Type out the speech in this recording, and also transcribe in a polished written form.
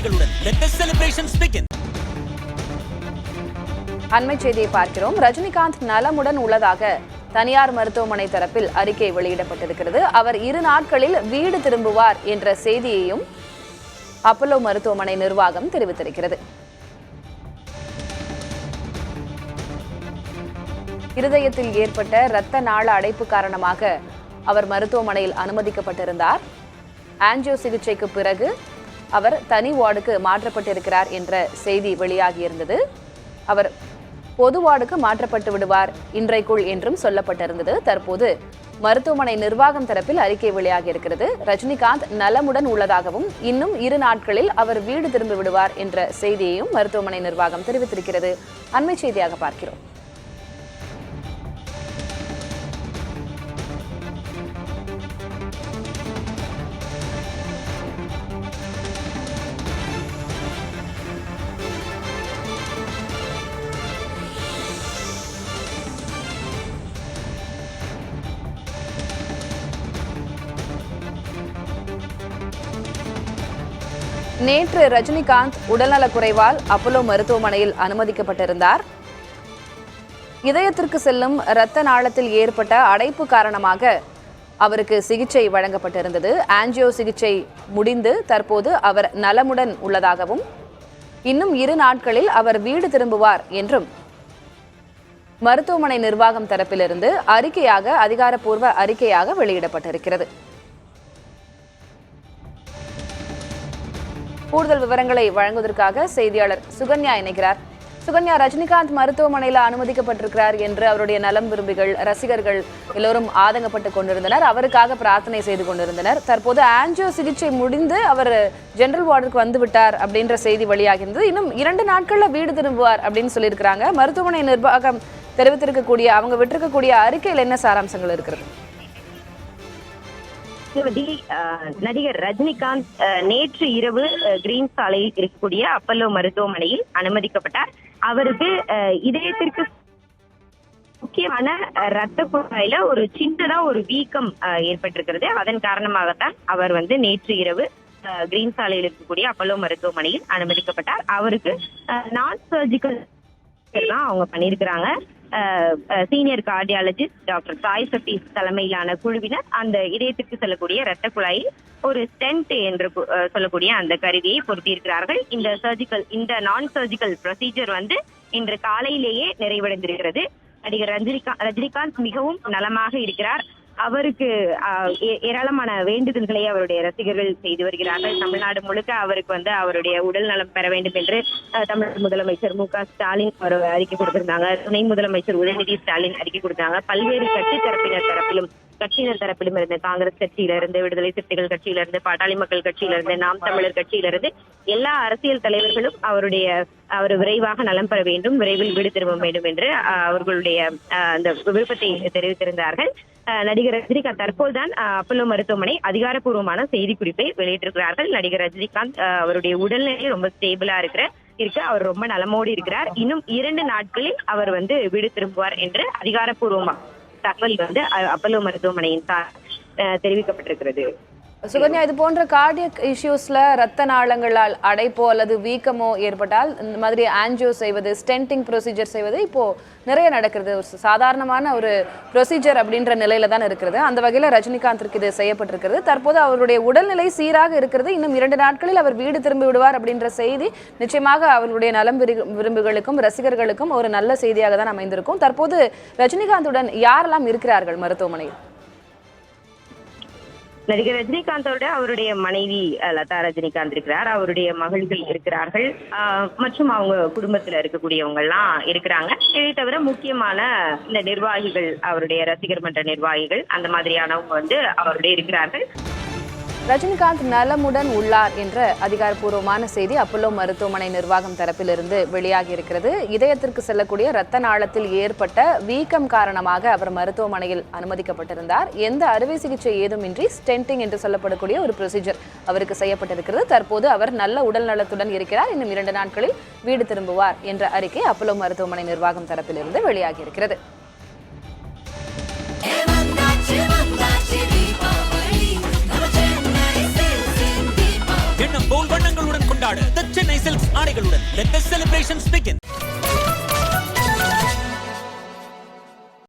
கொண்டாட்டங்களுடன் let the celebrations begin. அண்மை செய்தியை பார்க்கிறோம். ரஜினிகாந்த் நலமுடன் உள்ளதாக தனியார் மருத்துவமனை தரப்பில் அறிக்கை வெளியிடப்பட்டிருக்கிறது. அவர் 2 நாட்களில் வீடு திரும்புவார் என்ற செய்தியையும் அப்பல்லோ மருத்துவமனை நிர்வாகம் தெரிவித்திருக்கிறது. இருதயத்தில் ஏற்பட்ட இரத்த நாள அடைப்பு காரணமாக அவர் மருத்துவமனையில் அனுமதிக்கப்பட்டிருந்தார். ஆஞ்சியோ சிகிச்சைக்கு பிறகு அவர் தனி வார்டுக்கு மாற்றப்பட்டிருக்கிறார் என்ற செய்தி வெளியாகியிருந்தது. அவர் பொது வார்டுக்கு மாற்றப்பட்டு விடுவார் இன்றைக்குள் என்றும் சொல்லப்பட்டிருந்தது. தற்போது மருத்துவமனை நிர்வாகம் தரப்பில் அறிக்கை வெளியாகியிருக்கிறது. ரஜினிகாந்த் நலமுடன் உள்ளதாகவும் இன்னும் 2 நாட்களில் அவர் வீடு திரும்பி விடுவார் என்ற செய்தியையும் மருத்துவமனை நிர்வாகம் தெரிவித்திருக்கிறது. அண்மை செய்தியாக பார்க்கிறோம். நேற்று ரஜினிகாந்த் உடல்நலக்குறைவால் அப்பல்லோ மருத்துவமனையில் அனுமதிக்கப்பட்டிருந்தார். இதயத்திற்கு செல்லும் இரத்த நாளத்தில் ஏற்பட்ட அடைப்பு காரணமாக அவருக்கு சிகிச்சை வழங்கப்பட்டிருந்தது. ஆஞ்சியோ சிகிச்சை முடிந்து தற்போது அவர் நலமுடன் உள்ளதாகவும் இன்னும் 2 நாட்களில் அவர் வீடு திரும்புவார் என்றும் மருத்துவமனை நிர்வாகம் தரப்பிலிருந்து அதிகாரப்பூர்வ அறிக்கையாக வெளியிடப்பட்டிருக்கிறது. கூடுதல் விவரங்களை வழங்குவதற்காக செய்தியாளர் சுகன்யா இணைக்கிறார். சுகன்யா, ரஜினிகாந்த் மருத்துவமனையில் அனுமதிக்கப்பட்டிருக்கிறார் என்று அவருடைய நலம் விரும்பிகள், ரசிகர்கள் எல்லோரும் ஆதங்கப்பட்டுக் கொண்டிருந்தனர். அவருக்காக பிரார்த்தனை செய்து கொண்டிருந்தனர். தற்போது ஆஞ்சியோ சிகிச்சை முடிந்து அவர் ஜெனரல் வார்டுக்கு வந்து விட்டார் அப்படின்ற செய்தி வெளியாகிருந்தது. இன்னும் 2 நாட்கள்ல வீடு திரும்புவார் அப்படின்னு சொல்லியிருக்கிறாங்க. மருத்துவமனை நிர்வாகம் தெரிவித்திருக்கக்கூடிய அவங்க விட்டிருக்கக்கூடிய அறிக்கையில் என்ன சாராம்சங்கள் இருக்கிறது? நடிகர் ரஜினிகாந்த் நேற்று இரவு கிரீன் சாலையில் இருக்கக்கூடிய அப்பல்லோ மருத்துவமனையில் அனுமதிக்கப்பட்டார். அவருக்கு இதயத்திற்கு முக்கியமான ரத்த குழாயில ஒரு சின்னதா ஒரு வீக்கம் ஏற்பட்டிருக்கிறது. அதன் காரணமாகத்தான் அவர் நேற்று இரவு கிரீன் சாலையில் இருக்கக்கூடிய அப்பல்லோ மருத்துவமனையில் அனுமதிக்கப்பட்டார். அவருக்கு நான் சர்ஜிக்கல் தான் அவங்க பண்ணியிருக்கிறாங்க. Senior cardiologist doctor Sai Satish தலைமையிலான குழுவினர் அந்த இதயத்துக்கு செல்லக்கூடிய இரத்த குழாயில் ஒரு ஸ்டென்ட் என்று சொல்லக்கூடிய அந்த கருவியை பொருத்தியிருக்கிறார்கள். இந்த நான் சர்ஜிக்கல் ப்ரொசீஜர் இன்று காலையிலேயே நிறைவடைந்திருக்கிறது. நடிகர் ரஜினிகாந்த் மிகவும் நலமாக இருக்கிறார். அவருக்கு ஏராளமான வேண்டுதல்களை அவருடைய ரசிகர்கள் செய்து வருகிறார்கள். தமிழ்நாடு முழுக்க அவருக்கு அவருடைய உடல் நலம் பெற வேண்டும் என்று தமிழக முதலமைச்சர் மு.க. ஸ்டாலின் அவர் அறிக்கை கொடுத்திருந்தாங்க. துணை முதலமைச்சர் உதயநிதி ஸ்டாலின் அறிக்கை கொடுத்தாங்க. பல்வேறு கட்சியினர் தரப்பிலும் இருந்து காங்கிரஸ் கட்சியிலிருந்து, விடுதலை சிறுத்தைகள் கட்சியிலிருந்து, பாட்டாளி மக்கள் கட்சியிலிருந்து, நாம் தமிழர் கட்சியிலிருந்து எல்லா அரசியல் தலைவர்களும் அவர் விரைவாக நலம் பெற வேண்டும், விரைவில் வீடு திரும்ப வேண்டும் என்று அவர்களுடைய அந்த விருப்பத்தை தெரிவித்திருந்தார்கள். நடிகர் ரஜினிகாந்த் தற்போதுதான் அப்பல்லோ மருத்துவமனை அதிகாரப்பூர்வமான செய்தி குறிப்பை வெளியிட்டிருக்கிறார்கள். நடிகர் ரஜினிகாந்த் அவருடைய உடல்நிலை ரொம்ப ஸ்டேபிளா அவர் ரொம்ப நலமோடு இருக்கிறார். இன்னும் 2 நாட்களில் அவர் வீடு திரும்புவார் என்று அதிகாரப்பூர்வமா தகவல் அப்பல்லோ மருத்துவமனையின் தெரிவிக்கப்பட்டிருக்கிறது. சுகன்யா, இது போன்ற கார்டியக் இஷ்யூஸ்ல ரத்த நாளங்களால் அடைப்போ அல்லது வீக்கமோ ஏற்பட்டால் இந்த மாதிரி ஆஞ்சியோ செய்வது, ஸ்டென்டிங் ப்ரொசீஜர் செய்வது இப்போ நிறைய நடக்கிறது. ஒரு சாதாரணமான ஒரு ப்ரொசீஜர் அப்படின்ற நிலையில தான் இருக்கிறது. அந்த வகையில ரஜினிகாந்திற்கு இது செய்யப்பட்டிருக்கிறது. தற்போது அவருடைய உடல்நிலை சீராக இருக்கிறது. இன்னும் 2 நாட்களில் அவர் வீடு திரும்பி விடுவார் அப்படின்ற செய்தி நிச்சயமாக அவருடைய நலம் விரும்புகளுக்கும் ரசிகர்களுக்கும் ஒரு நல்ல செய்தியாக தான் அமைந்திருக்கும். தற்போது ரஜினிகாந்துடன் யாரெல்லாம் இருக்கிறார்கள் மருத்துவமனையில்? நடிகர் ரஜினிகாந்தோட அவருடைய மனைவி லதா ரஜினிகாந்த் இருக்கிறார். அவருடைய மகள்கள் இருக்கிறார்கள் மற்றும் அவங்க குடும்பத்துல இருக்கக்கூடியவங்க எல்லாம் இருக்கிறாங்க. இதை தவிர முக்கியமான இந்த நிர்வாகிகள், அவருடைய ரசிகர் மன்ற நிர்வாகிகள் அந்த மாதிரியானவங்க அவருடைய இருக்கிறார்கள். ரஜினிகாந்த் நலமுடன் உள்ளார் என்ற அதிகாரப்பூர்வமான செய்தி அப்பல்லோ மருத்துவமனை நிர்வாகம் தரப்பிலிருந்து வெளியாகி இருக்கிறது. இதயத்திற்கு செல்லக்கூடிய இரத்த நாளத்தில் ஏற்பட்ட வீக்கம் காரணமாக அவர் மருத்துவமனையில் அனுமதிக்கப்பட்டிருந்தார். எந்த அறுவை சிகிச்சை ஏதுமின்றி ஸ்டென்டிங் என்று சொல்லப்படக்கூடிய ஒரு ப்ரொசீஜர் அவருக்கு செய்யப்பட்டிருக்கிறது. தற்போது அவர் நல்ல உடல் நலத்துடன் இருக்கிறார். இன்னும் 2 நாட்களில் வீடு திரும்புவார் என்ற அறிக்கை அப்பல்லோ மருத்துவமனை நிர்வாகம் தரப்பிலிருந்து வெளியாகி இருக்கிறது. போல் வண்ணங்களுடன் கொண்டாடு The Chennai Silks ஆடைகளுடன். Let the celebrations begin.